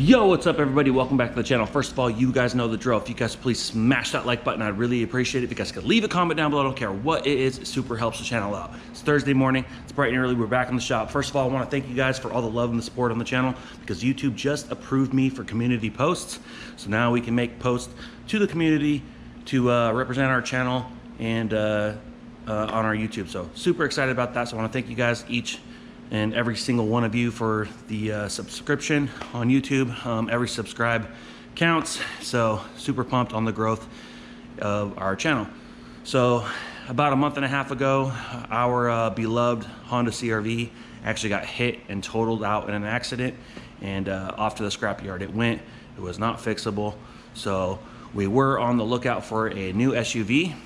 Yo, what's up everybody? Welcome back to the channel. First of all, you guys know the drill. If you guys please smash that like button, I'd really appreciate it. If you guys could leave a comment down below, I don't care what it is, it super helps the channel out. It's Thursday morning, it's bright and early, we're back in the shop. First of all, I want to thank you guys for all the love and the support on the channel because YouTube just approved me for community posts. So now we can make posts to the community to represent our channel and on our YouTube. So super excited about that. So I want to thank you guys each and every single one of you for the subscription on YouTube. Every subscribe counts, so super pumped on the growth of our channel. So about a month and a half ago, our beloved Honda CR-V actually got hit and totaled out in an accident, and off to the scrapyard it went. It was not fixable, so we were on the lookout for a new SUV.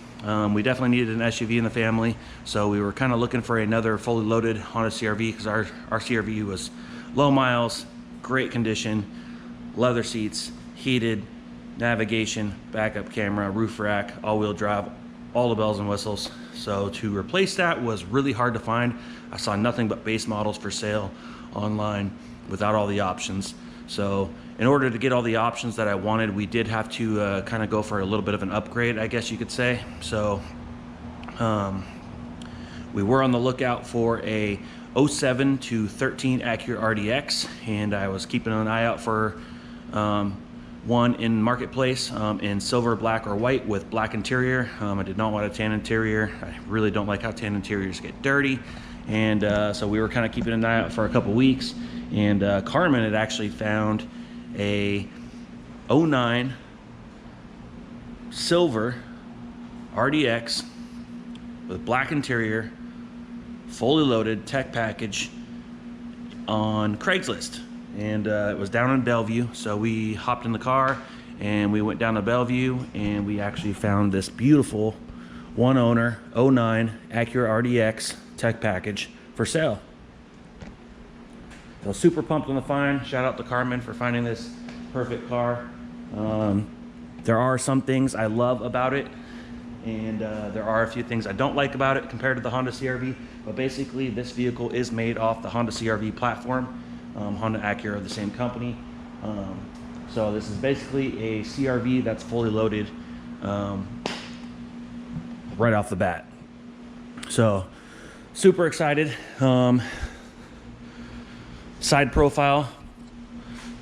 We definitely needed an SUV in the family, so we were kind of looking for another fully loaded Honda CR-V because our CR-V was low miles, great condition, leather seats, heated, navigation, backup camera, roof rack, all-wheel drive, all the bells and whistles. So to replace that was really hard to find. I saw nothing but base models for sale online without all the options. So in order to get all the options that I wanted, we did have to kind of go for a little bit of an upgrade, I guess you could say. So we were on the lookout for a 07 to 13 Acura Rdx, and I was keeping an eye out for one in marketplace in silver, black, or white with black interior. I did not want a tan interior. I really don't like how tan interiors get dirty, and so we were kind of keeping an eye out for a couple weeks, and Carmen had actually found a 09 silver RDX with black interior, fully loaded tech package on Craigslist, and it was down in Bellevue. So we hopped in the car and we went down to Bellevue, and we actually found this beautiful one owner 09 Acura Rdx tech package for sale. So super pumped on the find. Shout out to Carmen for finding this perfect car. There are some things I love about it, and there are a few things I don't like about it compared to the Honda CR-V, but basically this vehicle is made off the Honda CR-V platform. Honda, Acura are the same company. So this is basically a CR-V that's fully loaded right off the bat. So super excited. Side profile,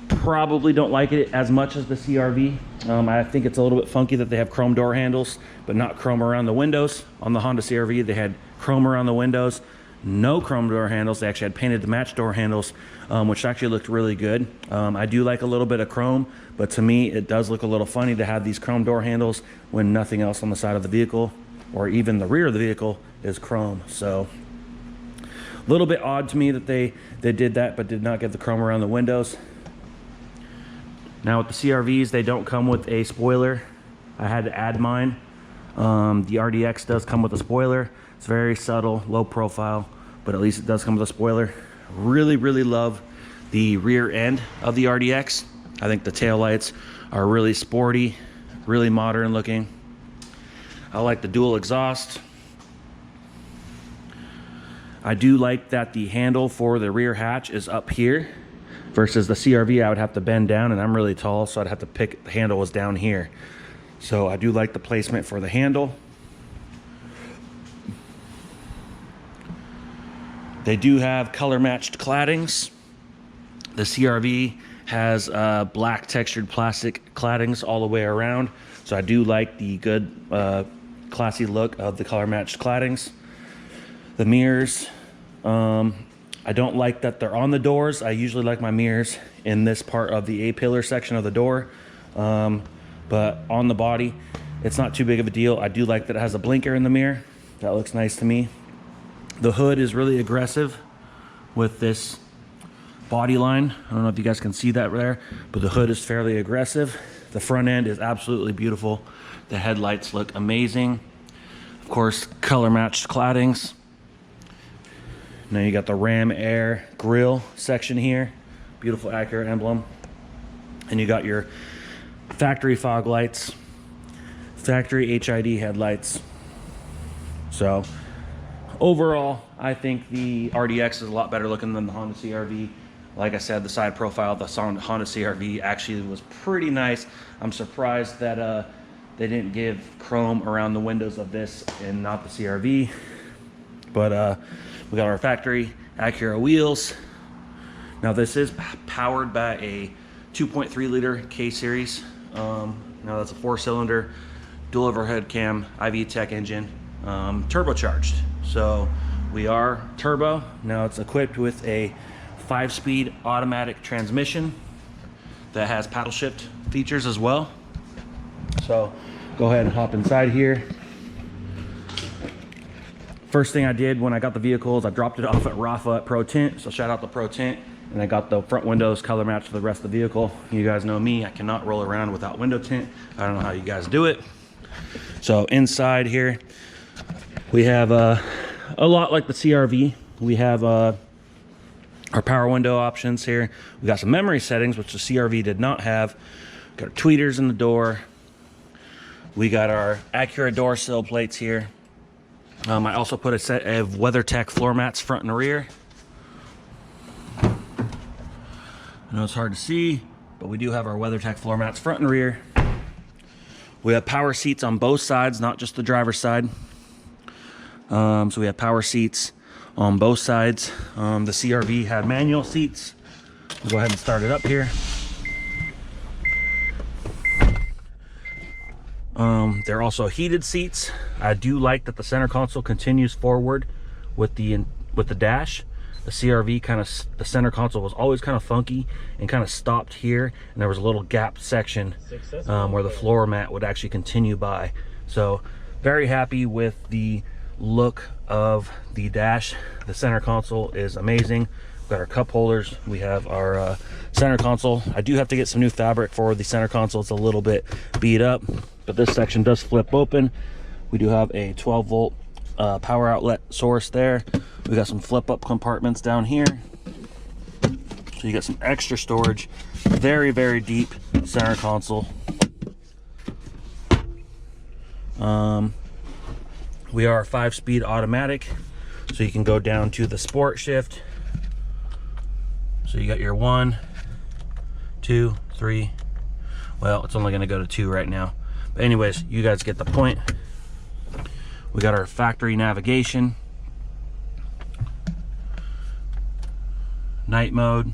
probably don't like it as much as the CR-V. I think it's a little bit funky that they have chrome door handles, but not chrome around the windows. On the Honda CR-V, they had chrome around the windows, no chrome door handles. They actually had painted to match door handles, which actually looked really good. I do like a little bit of chrome, but to me, it does look a little funny to have these chrome door handles when nothing else on the side of the vehicle or even the rear of the vehicle is chrome. So a little bit odd to me that they did that, but did not get the chrome around the windows. Now with the CR-Vs, they don't come with a spoiler. I had to add mine. The RDX does come with a spoiler. It's very subtle, low profile, but at least it does come with a spoiler. Really, really love the rear end of the RDX. I think the taillights are really sporty, really modern looking. I like the dual exhaust. I do like that the handle for the rear hatch is up here versus the CR-V. I would have to bend down, and I'm really tall, so I'd have to pick, the handle was down here. So I do like the placement for the handle. They do have color matched claddings. The CR-V has black textured plastic claddings all the way around. So I do like the good classy look of the color matched claddings. The mirrors, I don't like that they're on the doors. I usually like my mirrors in this part of the A-pillar section of the door, but on the body, it's not too big of a deal. I do like that it has a blinker in the mirror. That looks nice to me. The hood is really aggressive with this body line. I don't know if you guys can see that there, but the hood is fairly aggressive. The front end is absolutely beautiful. The headlights look amazing. Of course, color matched claddings. Now you got the Ram Air grill section here, beautiful Acura emblem, and you got your factory fog lights, factory HID headlights. So overall, I think the RDX is a lot better looking than the Honda CR-V. Like I said, the side profile of the Honda CR-V actually was pretty nice. I'm surprised that they didn't give chrome around the windows of this and not the CR-V. But we got our factory Acura wheels. Now this is powered by a 2.3 liter K-Series. Now that's a 4-cylinder dual overhead cam m-tek engine, turbocharged. So we are turbo. Now it's equipped with a 5-speed automatic transmission that has paddle shift features as well. So go ahead and hop inside here. First thing I did when I got the vehicle is I dropped it off at Rafa at Pro Tint. So shout out to Pro Tint. And I got the front windows color matched to the rest of the vehicle. You guys know me, I cannot roll around without window tint. I don't know how you guys do it. So inside here, we have a lot like the CR-V. We have our power window options here. We got some memory settings, which the CR-V did not have. Got our tweeters in the door. We got our Acura door sill plates here. I also put a set of WeatherTech floor mats front and rear. I know it's hard to see, but we do have our WeatherTech floor mats front and rear. We have power seats on both sides, not just the driver's side. So we have power seats on both sides. The CR-V had manual seats. We'll go ahead and start it up here. They're also heated seats. I do like that the center console continues forward with the dash. The CR-V the center console was always kind of funky and kind of stopped here, and there was a little gap section where the floor mat would actually continue by. So very happy with the look of the dash. The center console is amazing. We've got our cup holders. We have our center console. I do have to get some new fabric for the center console. It's a little bit beat up, but this section does flip open. We do have a 12-volt power outlet source there. We got some flip up compartments down here, so you got some extra storage. Very, very deep center console. We are a 5-speed automatic, so you can go down to the sport shift. So you got your 1, 2, 3. Well, it's only going to go to 2 right now, but anyways, you guys get the point. We got our factory navigation, night mode.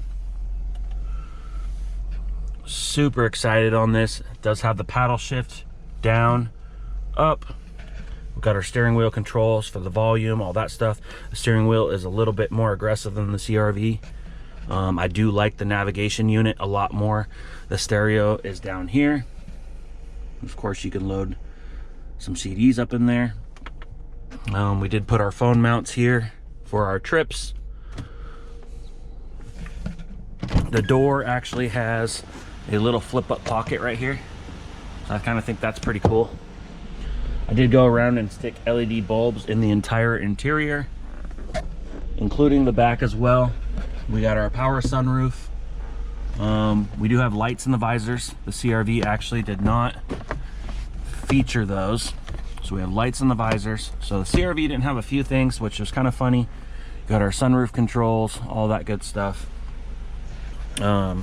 Super excited on this. It does have the paddle shift, down, up. We've got our steering wheel controls for the volume, all that stuff. The steering wheel is a little bit more aggressive than the CR-V. I do like the navigation unit a lot more. The stereo is down here. Of course, you can load some CDs up in there. We did put our phone mounts here for our trips. The door actually has a little flip-up pocket right here, so I kind of think that's pretty cool. I did go around and stick LED bulbs in the entire interior, including the back as well. We got our power sunroof. We do have lights in the visors. The CR-V actually did not feature those. So we have lights in the visors. So the CR-V didn't have a few things, which was kind of funny. Got our sunroof controls, all that good stuff. So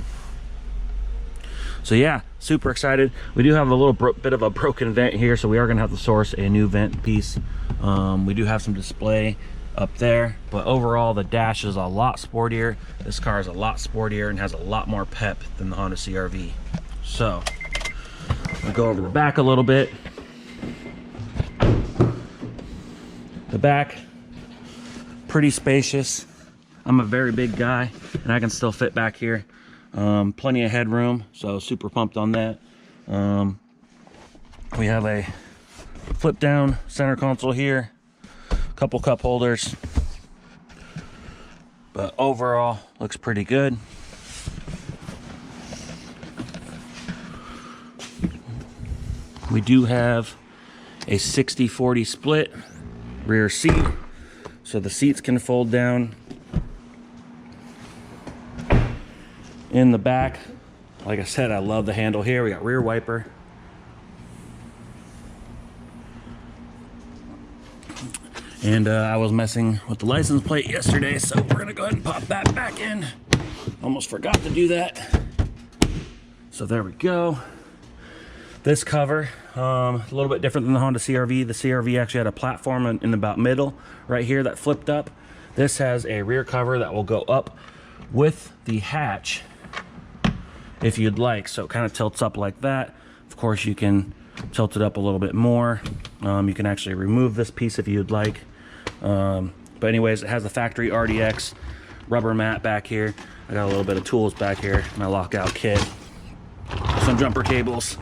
yeah, super excited. We do have a little bit of a broken vent here, so we are gonna have to source a new vent piece. We do have some display up there, but overall the dash is a lot sportier. This car is a lot sportier and has a lot more pep than the Honda CR-V. So we'll go over the back a little bit. The back, pretty spacious. I'm a very big guy and I can still fit back here. Plenty of headroom, so super pumped on that. We have a flip down center console here, couple cup holders, but overall looks pretty good. We do have a 60-40 split rear seat, so the seats can fold down. In the back, like I said, I love the handle here. We got rear wiper. And I was messing with the license plate yesterday, so we're gonna go ahead and pop that back in. Almost forgot to do that. So there we go. This cover, a little bit different than the Honda CR-V. The CR-V actually had a platform in about middle right here that flipped up. This has a rear cover that will go up with the hatch if you'd like. So it kind of tilts up like that. Of course, you can tilt it up a little bit more. You can actually remove this piece if you'd like. But anyways, it has a factory Rdx rubber mat back here. I got a little bit of tools back here, my lockout kit, some jumper cables,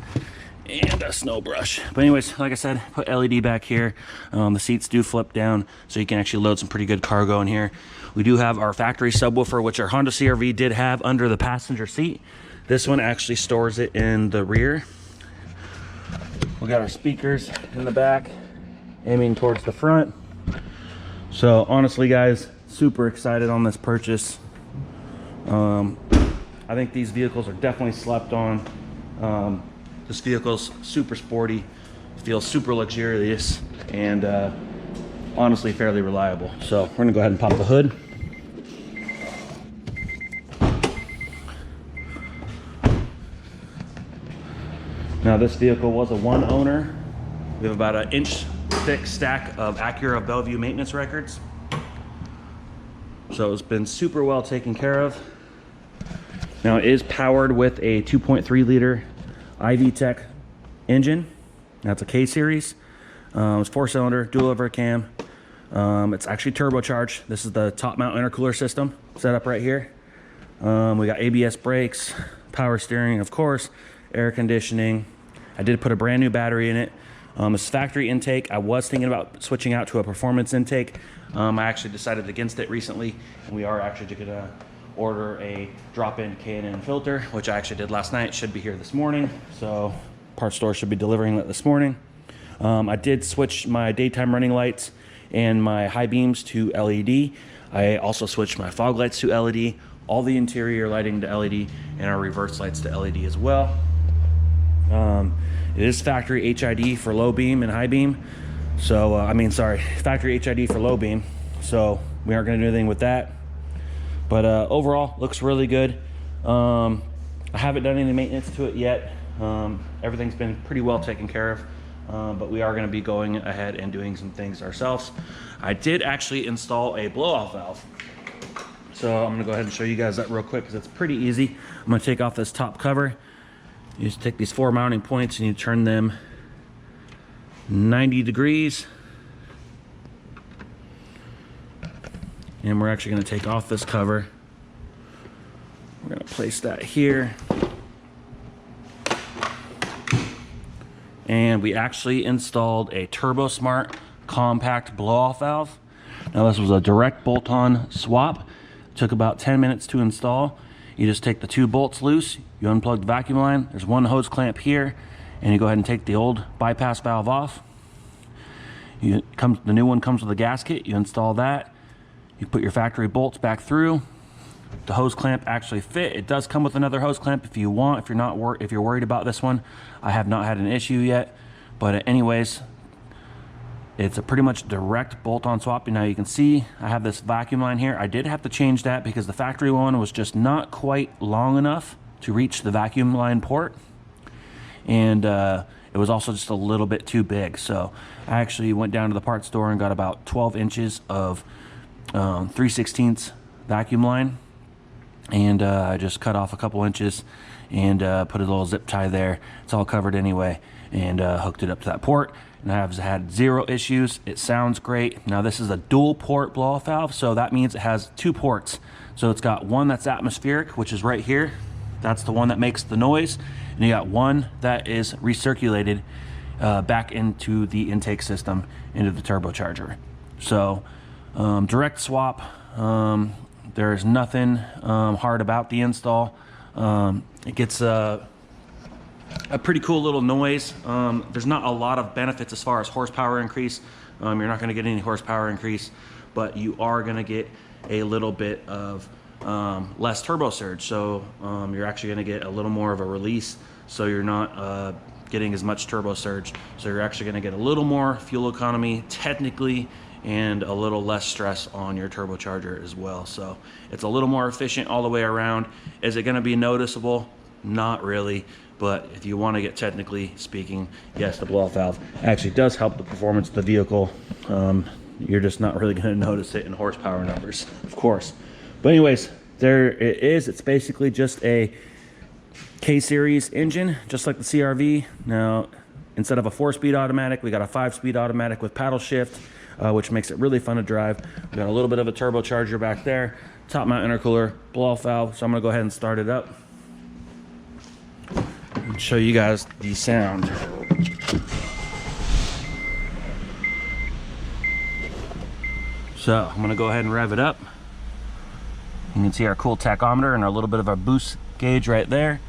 and a snow brush. But anyways, like I said, put LED back here. The seats do flip down, so you can actually load some pretty good cargo in here. We do have our factory subwoofer, which our Honda CR-V did have under the passenger seat. This one actually stores it in the rear. We got our speakers in the back, aiming towards the front. So honestly, guys, super excited on this purchase. I think these vehicles are definitely slept on. This vehicle's super sporty, feels super luxurious, and honestly fairly reliable. So we're gonna go ahead and pop the hood. Now this vehicle was a one owner. We have about an inch thick stack of Acura Bellevue maintenance records. So it's been super well taken care of. Now it is powered with a 2.3 liter m-tek engine. That's a K series. It's 4-cylinder, dual overcam. It's actually turbocharged. This is the top mount intercooler system set up right here. We got ABS brakes, power steering, of course, air conditioning. I did put a brand new battery in it. It's factory intake. I was thinking about switching out to a performance intake. I actually decided against it recently, and we are actually gonna order a drop-in K&N filter, which I actually did last night. Should be here this morning, so parts store should be delivering that this morning. I did switch my daytime running lights and my high beams to LED. I also switched my fog lights to LED, all the interior lighting to LED, and our reverse lights to LED as well. It is factory HID for low beam and high beam. So, factory HID for low beam. So we aren't gonna do anything with that. But overall, looks really good. I haven't done any maintenance to it yet. Everything's been pretty well taken care of. But we are gonna be going ahead and doing some things ourselves. I did actually install a blow-off valve. So I'm gonna go ahead and show you guys that real quick because it's pretty easy. I'm gonna take off this top cover. You just take these 4 mounting points and you turn them 90 degrees. And we're actually going to take off this cover. We're going to place that here. And we actually installed a Turbosmart compact blow-off valve. Now this was a direct bolt-on swap. Took about 10 minutes to install. You just take the 2 bolts loose, you unplug the vacuum line, there's 1 hose clamp here, and you go ahead and take the old bypass valve off. The new one comes with a gasket, you install that. You put your factory bolts back through. The hose clamp actually fit. It does come with another hose clamp if you want, if you're worried about this one. I have not had an issue yet, but anyways, it's a pretty much direct bolt-on swap. Now you can see I have this vacuum line here. I did have to change that because the factory one was just not quite long enough to reach the vacuum line port. And it was also just a little bit too big. So I actually went down to the parts store and got about 12 inches of 3/16 vacuum line. And I just cut off a couple inches and put a little zip tie there. It's all covered anyway, and hooked it up to that port. And I've had 0 issues. It sounds great. Now this is a dual port blow-off valve, so that means it has 2 ports. So it's got one that's atmospheric, which is right here. That's the one that makes the noise. And you got one that is recirculated back into the intake system, into the turbocharger. So direct swap. There's nothing hard about the install. It gets a pretty cool little noise. There's not a lot of benefits as far as horsepower increase. You're not going to get any horsepower increase, but you are going to get a little bit of less turbo surge. So you're actually going to get a little more of a release, so you're not getting as much turbo surge. So you're actually going to get a little more fuel economy technically, and a little less stress on your turbocharger as well. So it's a little more efficient all the way around. Is it going to be noticeable? Not really. But if you want to get technically speaking, yes, the blow-off valve actually does help the performance of the vehicle. You're just not really going to notice it in horsepower numbers, of course. But anyways, there it is. It's basically just a K-series engine, just like the CR-V. Now, instead of a 4-speed automatic, we got a 5-speed automatic with paddle shift, which makes it really fun to drive. We got a little bit of a turbocharger back there, top mount intercooler, blow-off valve. So I'm going to go ahead and start it up and show you guys the sound. So I'm going to go ahead and rev it up. You can see our cool tachometer and our little bit of our boost gauge right there.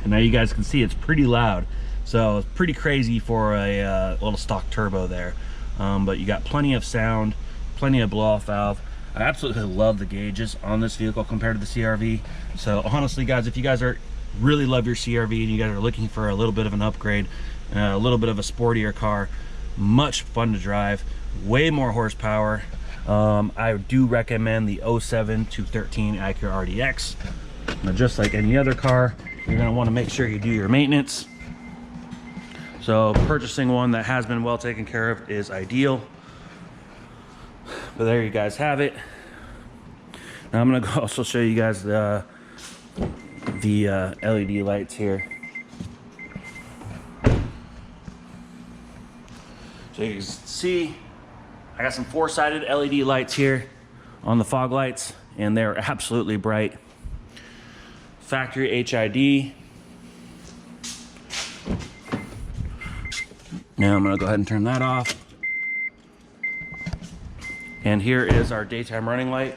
Now you guys can see it's pretty loud, so it's pretty crazy for a little stock turbo there, but you got plenty of sound, plenty of blow-off valve. I absolutely love the gauges on this vehicle compared to the CR-V. So honestly guys, if you guys really love your CR-V and you guys are looking for a little bit of an upgrade, a little bit of a sportier car, much fun to drive, way more horsepower, I do recommend the 07 to 13 Acura Rdx. Now, just like any other car, you're going to want to make sure you do your maintenance. So purchasing one that has been well taken care of is ideal. But there you guys have it. Now I'm going to also show you guys the LED lights here. So you can see I got some 4-sided LED lights here on the fog lights, and they're absolutely bright. Factory HID. Now I'm going to go ahead and turn that off. And here is our daytime running light,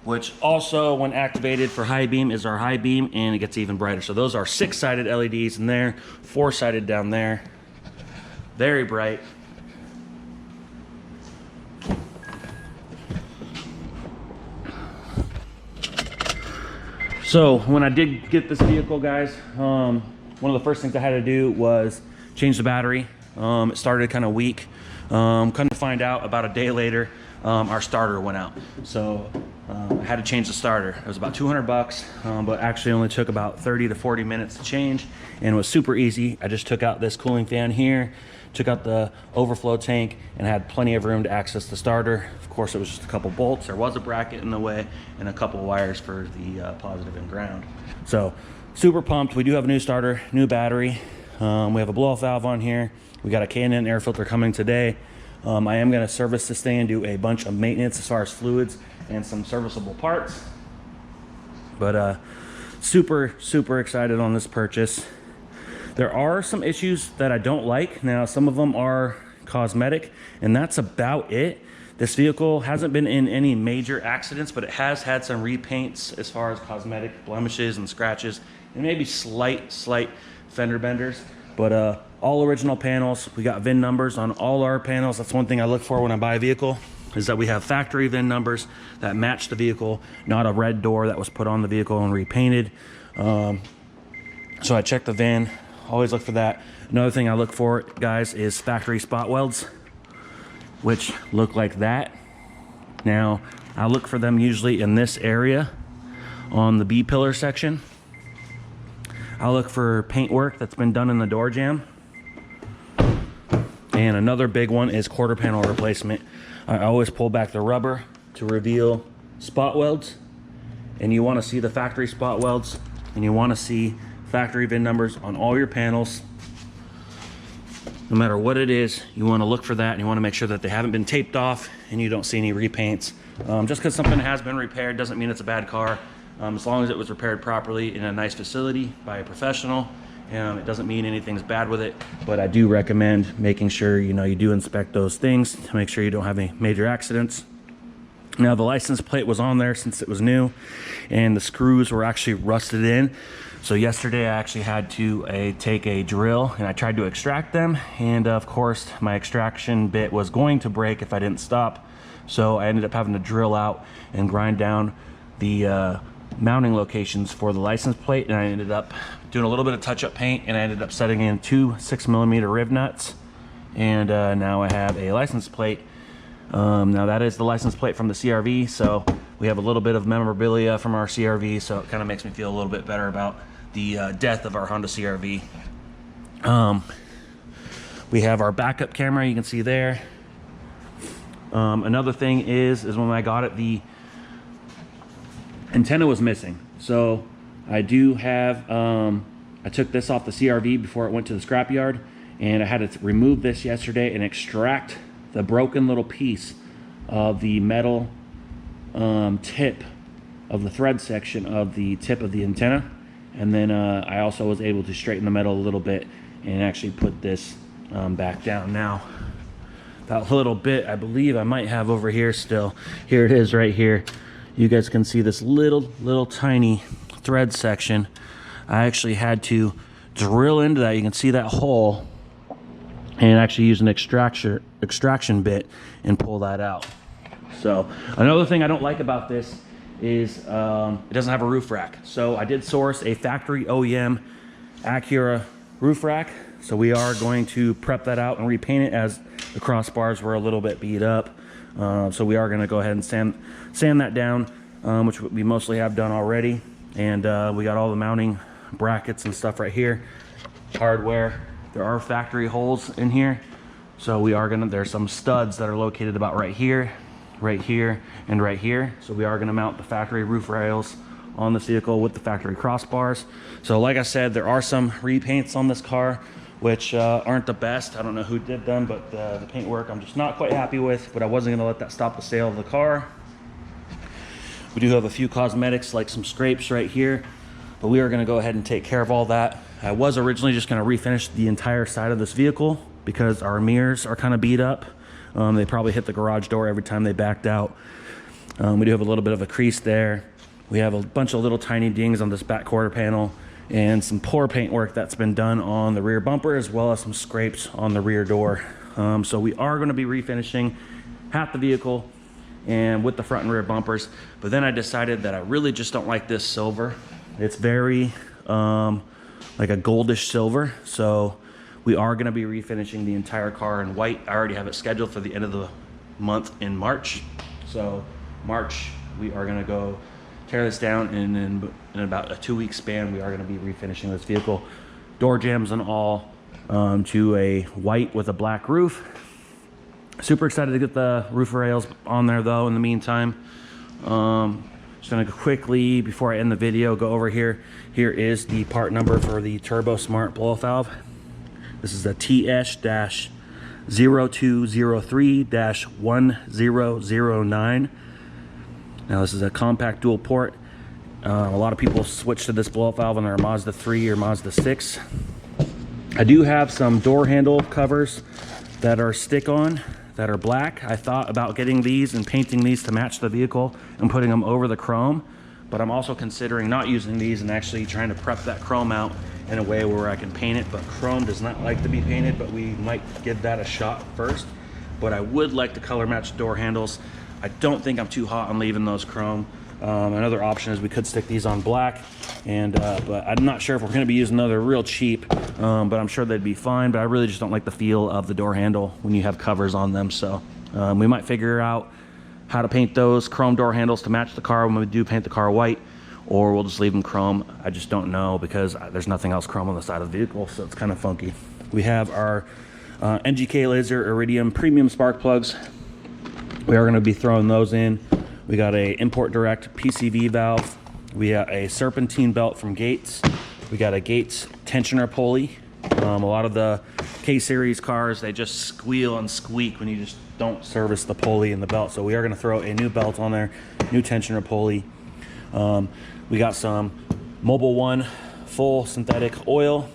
which also, when activated for high beam, is our high beam, and it gets even brighter. So those are 6-sided LEDs in there, 4-sided down there. Very bright. So when I did get this vehicle, guys, one of the first things I had to do was change the battery. It started kind of weak. Come to find out, about a day later, our starter went out. So I had to change the starter. It was about 200 bucks, but actually only took about 30 to 40 minutes to change, and it was super easy. I just took out this cooling fan here, took out the overflow tank, and had plenty of room to access the starter. Of course, it was just a couple bolts. There was a bracket in the way and a couple wires for the positive and ground. So super pumped. We do have a new starter, new battery. We have a blow-off valve on here. We got a K&N air filter coming today. I am going to service this thing and do a bunch of maintenance as far as fluids and some serviceable parts. But super excited on this purchase. There are some issues that I don't like. Now, some of them are cosmetic, and that's about it. This vehicle hasn't been in any major accidents, but it has had some repaints as far as cosmetic blemishes and scratches, and maybe slight fender benders. But all original panels. We got VIN numbers on all our panels. That's one thing I look for when I buy a vehicle, is that we have factory VIN numbers that match the vehicle, not a red door that was put on the vehicle and repainted. So I check the VIN, always look for that. Another thing I look for, guys, is factory spot welds, which look like that. Now, I look for them usually in this area on the B-pillar section. I look for paint work that's been done in the door jamb. And another big one is quarter panel replacement. I always pull back the rubber to reveal spot welds. And you want to see the factory spot welds, and you want to see factory VIN numbers on all your panels. No matter what it is, you want to look for that, and you want to make sure that they haven't been taped off and you don't see any repaints. Just because something has been repaired doesn't mean it's a bad car. As long as it was repaired properly in a nice facility by a professional, it doesn't mean anything's bad with it. But I do recommend making sure you do inspect those things to make sure you don't have any major accidents. Now the license plate was on there since it was new, and the screws were actually rusted in. So yesterday I actually had to take a drill and I tried to extract them, and of course my extraction bit was going to break if I didn't stop. So I ended up having to drill out and grind down the mounting locations for the license plate, and I ended up doing a little bit of touch-up paint, and I ended up setting in 2 6mm riv nuts, and now I have a license plate. Now that is the license plate from the CRV, so we have a little bit of memorabilia from our CRV, so it kind of makes me feel a little bit better about the death of our Honda CRV. We have our backup camera, you can see there. Another thing is when I got it, the antenna was missing. So I do have, I took this off the CRV before it went to the scrapyard, and I had to remove this yesterday and extract the broken little piece of the metal tip of the thread section of the tip of the antenna. And then I also was able to straighten the metal a little bit and actually put this back down. Now that little bit I believe I might have over here still. Here it is right here. You guys can see this little tiny thread section. I actually had to drill into that. You can see that hole, and actually use an extraction bit and pull that out. So another thing I don't like about this is it doesn't have a roof rack. So I did source a factory OEM Acura roof rack. So we are going to prep that out and repaint it, as the crossbars were a little bit beat up. So we are going to go ahead and sand that down, which we mostly have done already. And we got all the mounting brackets and stuff right here. Hardware. There are factory holes in here. So we are there's some studs that are located about right here, and right here. So we are going to mount the factory roof rails on this vehicle with the factory crossbars. So like I said, there are some repaints on this car, which aren't the best. I don't know who did them, but the paint work I'm just not quite happy with, but I wasn't gonna let that stop the sale of the car. We do have a few cosmetics, like some scrapes right here, but we are gonna go ahead and take care of all that. I was originally just gonna refinish the entire side of this vehicle because our mirrors are kind of beat up. They probably hit the garage door every time they backed out. We do have a little bit of a crease there. We have a bunch of little tiny dings on this back quarter panel, and some poor paint work that's been done on the rear bumper, as well as some scrapes on the rear door. So we are going to be refinishing half the vehicle and with the front and rear bumpers. But then I decided that I really just don't like this silver. It's very like a goldish silver. So we are going to be refinishing the entire car in white. I already have it scheduled for the end of the month in March. So March, we are going to go tear this down, and in about a 2-week span, we are going to be refinishing this vehicle, door jambs and all, to a white with a black roof. Super excited to get the roof rails on there though. In the meantime, just going to quickly, before I end the video, go over here. Here is the part number for the Turbosmart blow-off valve. This is a TS-0203-1009. Now this is a compact dual port. A lot of people switch to this blow-up valve on their Mazda 3 or Mazda 6. I do have some door handle covers that are stick-on, that are black. I thought about getting these and painting these to match the vehicle and putting them over the chrome, but I'm also considering not using these and actually trying to prep that chrome out in a way where I can paint it. But chrome does not like to be painted, but we might give that a shot first. But I would like to color match door handles. I don't think I'm too hot on leaving those chrome. Another option is we could stick these on black, and but I'm not sure if we're going to be using another real cheap, but I'm sure they'd be fine. But I really just don't like the feel of the door handle when you have covers on them. So we might figure out how to paint those chrome door handles to match the car when we do paint the car white, or we'll just leave them chrome. I just don't know, because there's nothing else chrome on the side of the vehicle, so it's kind of funky. We have our NGK Laser Iridium Premium spark plugs. We are going to be throwing those in. We got a import direct PCV valve. We got a serpentine belt from Gates. We got a Gates tensioner pulley. A lot of the K-Series cars, they just squeal and squeak when you just don't service the pulley and the belt. So we are going to throw a new belt on there, new tensioner pulley. We got some Mobil 1 full synthetic oil.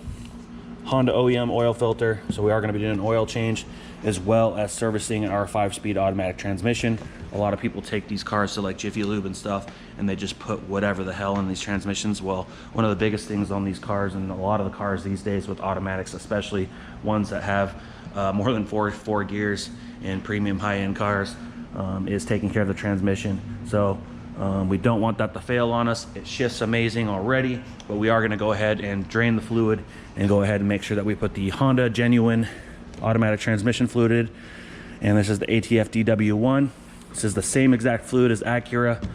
Honda OEM oil filter, so we are going to be doing an oil change as well as servicing our 5-speed automatic transmission. A lot of people take these cars to like Jiffy Lube and stuff, and they just put whatever the hell in these transmissions. Well, one of the biggest things on these cars, and a lot of the cars these days with automatics, especially ones that have more than four gears in premium high-end cars, is taking care of the transmission. So we don't want that to fail on us. It shifts amazing already, but we are going to go ahead and drain the fluid and go ahead and make sure that we put the Honda genuine automatic transmission fluid. And this is the ATF DW1. This is the same exact fluid as Acura.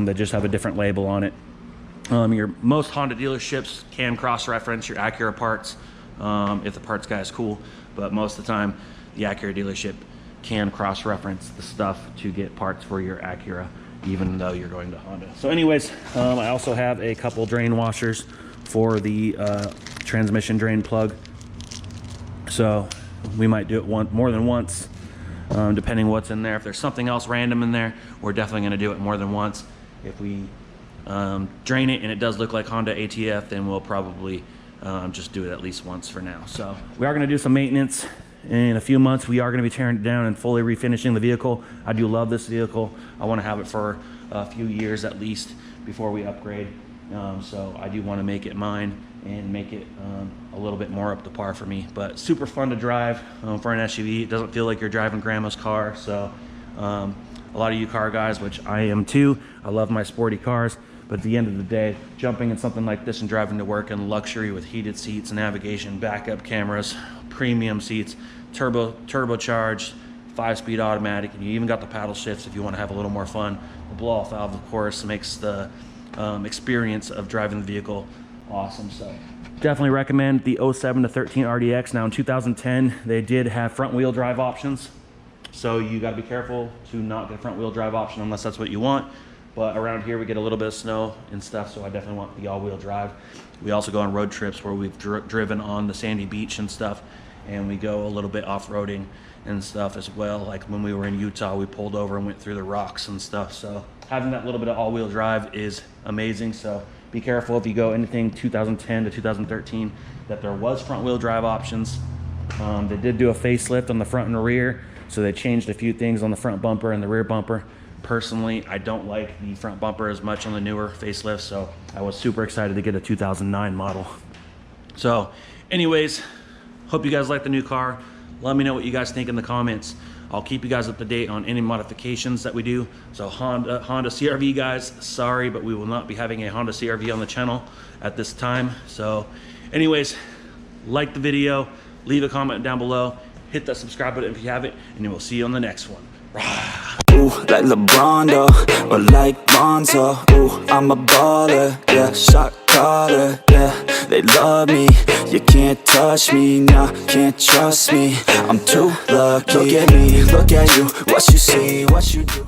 They just have a different label on it. Your most Honda dealerships can cross-reference your Acura parts if the parts guy is cool, but most of the time the Acura dealership can cross-reference the stuff to get parts for your Acura, even though you're going to Honda. So anyways, I also have a couple drain washers for the transmission drain plug. So we might do it more than once, depending what's in there. If there's something else random in there, we're definitely going to do it more than once. If we drain it and it does look like Honda ATF, then we'll probably just do it at least once for now. So we are going to do some maintenance. In a few months, we are going to be tearing it down and fully refinishing the vehicle. I do love this vehicle. I want to have it for a few years at least before we upgrade. So I do want to make it mine and make it a little bit more up to par for me. But super fun to drive for an SUV. It doesn't feel like you're driving grandma's car. So a lot of you car guys, which I am too, I love my sporty cars. But at the end of the day, jumping in something like this and driving to work in luxury with heated seats, navigation, backup cameras, premium seats, turbocharged, 5-speed automatic, and you even got the paddle shifts if you want to have a little more fun. The blow-off valve, of course, makes the experience of driving the vehicle awesome. So definitely recommend the 07 to 13 RDX. Now in 2010, they did have front-wheel drive options, so you got to be careful to not get a front-wheel drive option unless that's what you want. But around here we get a little bit of snow and stuff, so I definitely want the all-wheel drive. We also go on road trips where we've driven on the sandy beach and stuff, and we go a little bit off-roading and stuff as well. Like when we were in Utah, we pulled over and went through the rocks and stuff. So having that little bit of all-wheel drive is amazing. So be careful if you go anything 2010 to 2013 that there was front-wheel drive options. They did do a facelift on the front and rear, so they changed a few things on the front bumper and the rear bumper. Personally, I don't like the front bumper as much on the newer facelifts, so I was super excited to get a 2009 model. So anyways, hope you guys like the new car. Let me know what you guys think in the comments. I'll keep you guys up to date on any modifications that we do. So Honda CRV guys, sorry, but we will not be having a Honda CRV on the channel at this time. So anyways, like the video, leave a comment down below, hit that subscribe button if you haven't, and then we'll see you on the next one. Ooh, like LeBron, though, or like Bonzo. Ooh, I'm a baller, yeah, shot caller, yeah. They love me, you can't touch me, nah, can't trust me. I'm too lucky. Look at me, look at you, what you see, what you do.